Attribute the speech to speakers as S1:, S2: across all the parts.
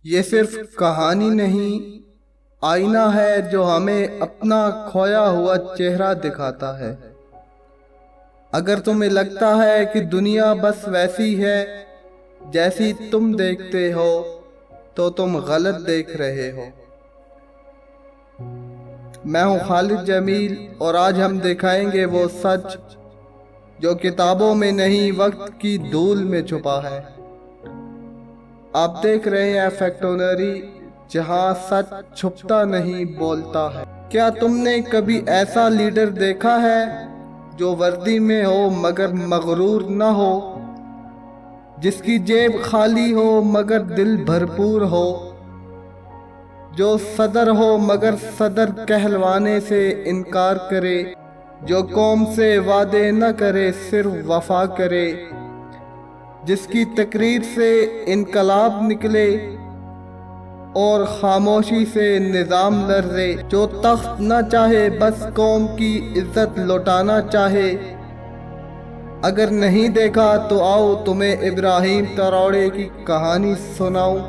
S1: یہ صرف کہانی نہیں، آئینہ ہے جو ہمیں اپنا کھویا ہوا چہرہ دکھاتا ہے۔ اگر تمہیں لگتا ہے کہ دنیا بس ویسی ہے جیسی تم دیکھتے ہو تو تم غلط دیکھ رہے ہو۔ میں ہوں خالد جمیل اور آج ہم دکھائیں گے وہ سچ جو کتابوں میں نہیں، وقت کی دھول میں چھپا ہے۔ آپ دیکھ رہے ہیں فیکٹونری، جہاں سچ چھپتا نہیں، بولتا ہے۔ کیا تم نے کبھی ایسا لیڈر دیکھا ہے جو وردی میں ہو مگر مغرور نہ ہو، جس کی جیب خالی ہو مگر دل بھرپور ہو، جو صدر ہو مگر صدر کہلوانے سے انکار کرے، جو قوم سے وعدے نہ کرے صرف وفا کرے، جس کی تقریر سے انقلاب نکلے اور خاموشی سے نظام لرزے، جو تخت نہ چاہے بس قوم کی عزت لوٹانا چاہے۔ اگر نہیں دیکھا تو آؤ تمہیں ابراہیم تراوڑے کی کہانی سناؤں،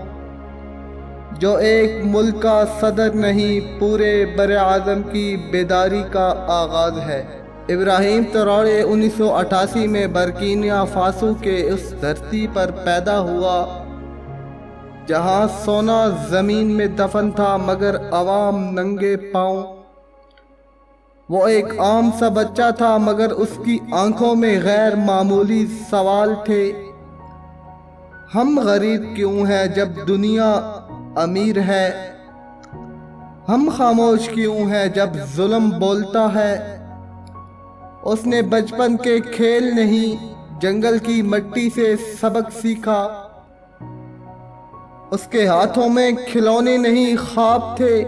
S1: جو ایک ملک کا صدر نہیں، پورے براعظم کی بیداری کا آغاز ہے۔ ابراہیم تراوڑے 1988 میں برکینا فاسو کے اس دھرتی پر پیدا ہوا جہاں سونا زمین میں دفن تھا مگر عوام ننگے پاؤں۔ وہ ایک عام سا بچہ تھا مگر اس کی آنکھوں میں غیر معمولی سوال تھے۔ ہم غریب کیوں ہیں جب دنیا امیر ہے؟ ہم خاموش کیوں ہیں جب ظلم بولتا ہے؟ اس نے بچپن کے کھیل نہیں، جنگل کی مٹی سے سبق سیکھا۔ اس کے ہاتھوں میں کھلونے نہیں، خواب تھے۔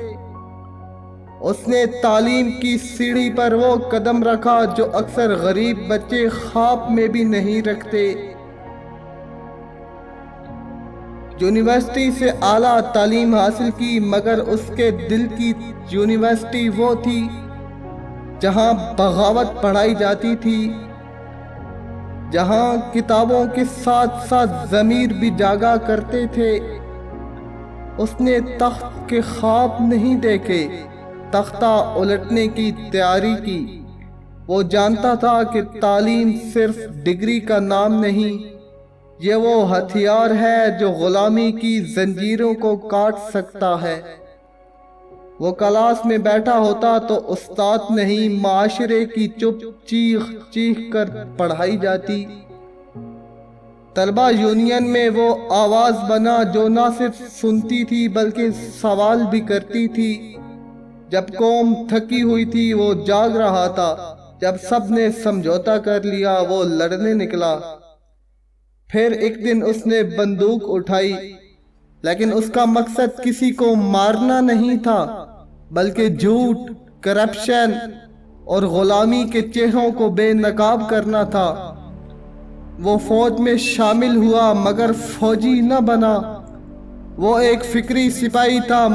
S1: اس نے تعلیم کی سیڑھی پر وہ قدم رکھا جو اکثر غریب بچے خواب میں بھی نہیں رکھتے۔ یونیورسٹی سے اعلیٰ تعلیم حاصل کی مگر اس کے دل کی یونیورسٹی وہ تھی جہاں بغاوت پڑھائی جاتی تھی، جہاں کتابوں کے ساتھ ساتھ ضمیر بھی جاگا کرتے تھے۔ اس نے تخت کے خواب نہیں دیکھے، تختہ الٹنے کی تیاری کی۔ وہ جانتا تھا کہ تعلیم صرف ڈگری کا نام نہیں، یہ وہ ہتھیار ہے جو غلامی کی زنجیروں کو کاٹ سکتا ہے۔ وہ کلاس میں بیٹھا ہوتا تو استاد نہیں، معاشرے کی چپ چیخ چیخ کر پڑھائی جاتی۔ طلبہ یونین میں وہ آواز بنا جو نہ صرف سنتی تھی بلکہ سوال بھی کرتی تھی۔ جب قوم تھکی ہوئی تھی وہ جاگ رہا تھا، جب سب نے سمجھوتا کر لیا وہ لڑنے نکلا۔ پھر ایک دن اس نے بندوق اٹھائی، لیکن اس کا مقصد کسی کو مارنا نہیں تھا بلکہ جھوٹ، کرپشن اور غلامی کے چہروں کو بے نقاب کرنا تھا۔ وہ فوج میں شامل ہوا مگر فوجی نہ بنا۔ وہ ایک فکری سپاہی تھا،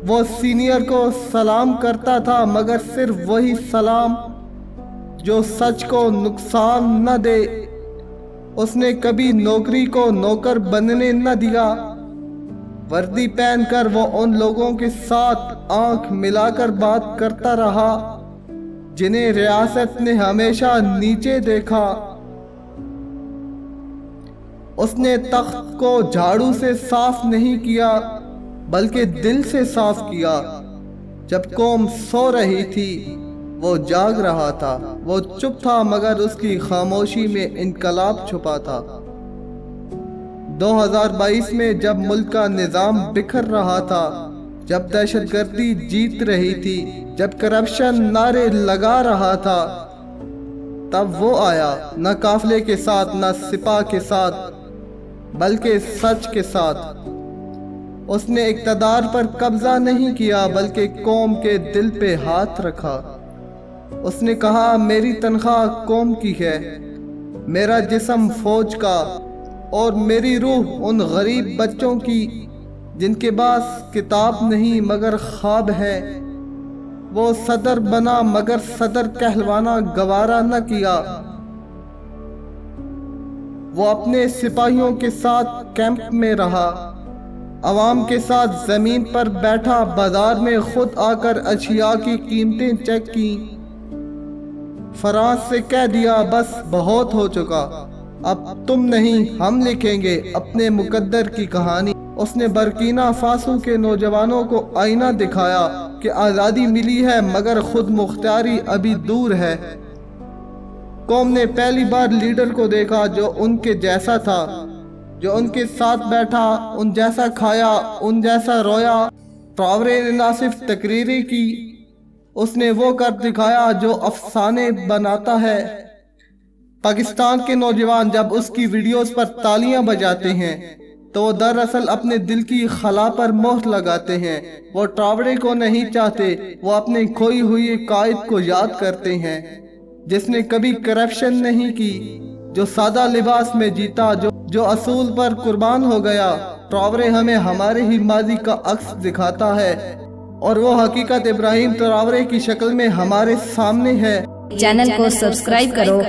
S1: وہ سینئر کو سلام کرتا تھا مگر صرف وہی سلام جو سچ کو نقصان نہ دے۔ اس نے کبھی نوکری کو نوکر بننے نہ دیا۔ وردی پہن کر وہ ان لوگوں کے ساتھ آنکھ ملا کر بات کرتا رہا جنہیں ریاست نے ہمیشہ نیچے دیکھا۔ اس نے تخت کو جھاڑو سے صاف نہیں کیا بلکہ دل سے صاف کیا۔ جب قوم سو رہی تھی وہ جاگ رہا تھا، وہ چپ تھا مگر اس کی خاموشی میں انقلاب چھپا تھا۔ 2022 میں جب ملک کا نظام بکھر رہا تھا، جب دہشت گردی جیت رہی تھی، جب کرپشن نعرے لگا رہا تھا، تب وہ آیا، نہ قافلے کے ساتھ نہ سپاہ کے ساتھ بلکہ سچ کے ساتھ۔ اس نے اقتدار پر قبضہ نہیں کیا بلکہ قوم کے دل پہ ہاتھ رکھا۔ اس نے کہا میری تنخواہ قوم کی ہے، میرا جسم فوج کا، اور میری روح ان غریب بچوں کی جن کے پاس کتاب نہیں مگر خواب ہے۔ وہ صدر بنا مگر صدر کہلوانا گوارا نہ کیا۔ وہ اپنے سپاہیوں کے ساتھ کیمپ میں رہا، عوام کے ساتھ زمین پر بیٹھا، بازار میں خود آ کر اشیاء کی قیمتیں چیک کی۔ فرانس سے کہہ دیا بس بہت ہو چکا، اب تم نہیں ہم لکھیں گے اپنے مقدر کی کہانی۔ اس نے برکینا فاسو کے نوجوانوں کو آئینہ دکھایا کہ آزادی ملی ہے مگر خود مختاری ابھی دور ہے۔ قوم نے پہلی بار لیڈر کو دیکھا جو ان کے جیسا تھا، جو ان کے ساتھ بیٹھا، ان جیسا کھایا، ان جیسا رویا۔ ٹراورے نے نہ صرف تقریریں کی، اس نے وہ کر دکھایا جو افسانے بناتا ہے۔ پاکستان کے نوجوان جب اس کی ویڈیوز پر تالیاں بجاتے ہیں تو وہ دراصل اپنے دل کی خلا پر مہر لگاتے ہیں۔ وہ ٹراورے کو نہیں چاہتے، وہ اپنے کھوئی ہوئی قائد کو یاد کرتے ہیں جس نے کبھی کرپشن نہیں کی، جو سادہ لباس میں جیتا، جو اصول پر قربان ہو گیا۔ ٹراورے ہمیں ہمارے ہی ماضی کا عکس دکھاتا ہے اور وہ حقیقت ابراہیم ٹراورے کی شکل میں ہمارے سامنے ہے۔
S2: چینل کو سبسکرائب کرو